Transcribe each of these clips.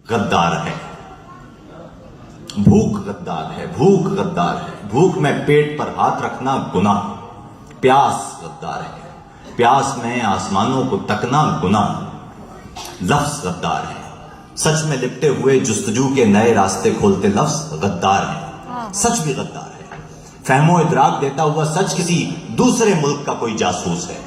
غدار ہے، بھوک غدار ہے، بھوک غدار ہے، بھوک میں پیٹ پر ہاتھ رکھنا گناہ، پیاس غدار ہے، پیاس میں آسمانوں کو تکنا گناہ، لفظ غدار ہے، سچ میں لپٹے ہوئے جستجو کے نئے راستے کھولتے لفظ غدار ہے، سچ بھی غدار ہے، فہم و ادراک دیتا ہوا سچ کسی دوسرے ملک کا کوئی جاسوس ہے،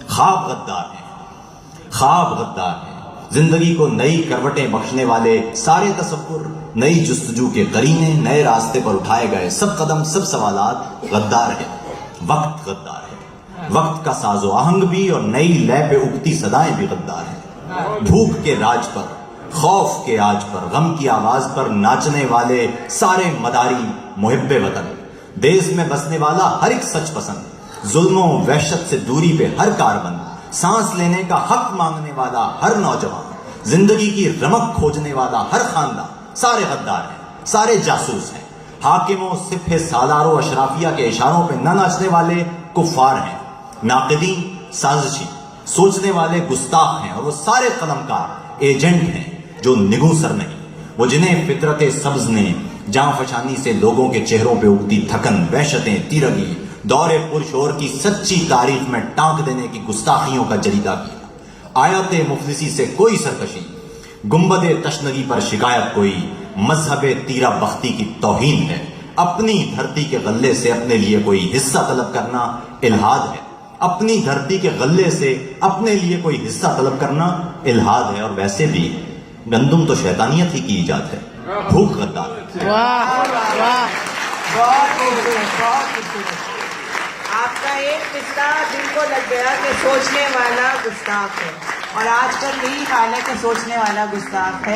خواب غدار ہے، خواب غدار ہے، زندگی کو نئی کروٹیں بخشنے والے سارے تصور، نئی جستجو کے قرینے، نئے راستے پر اٹھائے گئے سب قدم، سب سوالات غدار ہے، وقت غدار ہے، وقت کا ساز و آہنگ بھی اور نئی لے پہ اگتی صدائیں بھی غدار ہیں، بھوک کے راج پر، خوف کے آج پر، غم کی آواز پر ناچنے والے سارے مداری محب وطن، دیس میں بسنے والا ہر ایک سچ پسند، ظلم و وحشت سے دوری پہ ہر کاربند، سانس لینے کا حق مانگنے والا ہر نوجوان، زندگی کی رمق کھوجنے والا ہر خاندان، سارے غدار ہیں، سارے جاسوس ہیں، حاکموں سپہ سالار و اشرافیہ کے اشاروں پہ نہ ناچنے والے کفار ہیں، ناقدین سازشی، سوچنے والے گستاخ ہیں، اور وہ سارے قلمکار ایجنٹ ہیں جو نگوں سر نہیں، وہ جنہیں فطرت سبز نے جاں فشانی سے لوگوں کے چہروں پہ اگتی تھکن، وحشتیں، تیرگی، دور پرشور کی سچی تاریخ میں ٹانک دینے کی گستاخیوں کا جریدہ کیا، آیت مفلسی سے کوئی سرکشی، گنبد تشنگی پر شکایت کوئی، مذہب تیرہ بختی کی توہین ہے، اپنی دھرتی کے غلے سے اپنے لیے کوئی حصہ طلب کرنا الحاد ہے، اپنی دھرتی کے غلے سے اپنے لیے کوئی حصہ طلب کرنا الحاد ہے، اور ویسے بھی گندم تو شیطانیت ہی کی ایجاد ہے، بھوک غدار ہے۔ واہ واہ، بہت خوبصورت، بہت خوبصورت۔ آپ کا ایک قصہ دل کو لگ گیا کہ سوچنے والا گستاخ ہے، اور آج کل یہی حال ہے کہ سوچنے والا گستاخ ہے۔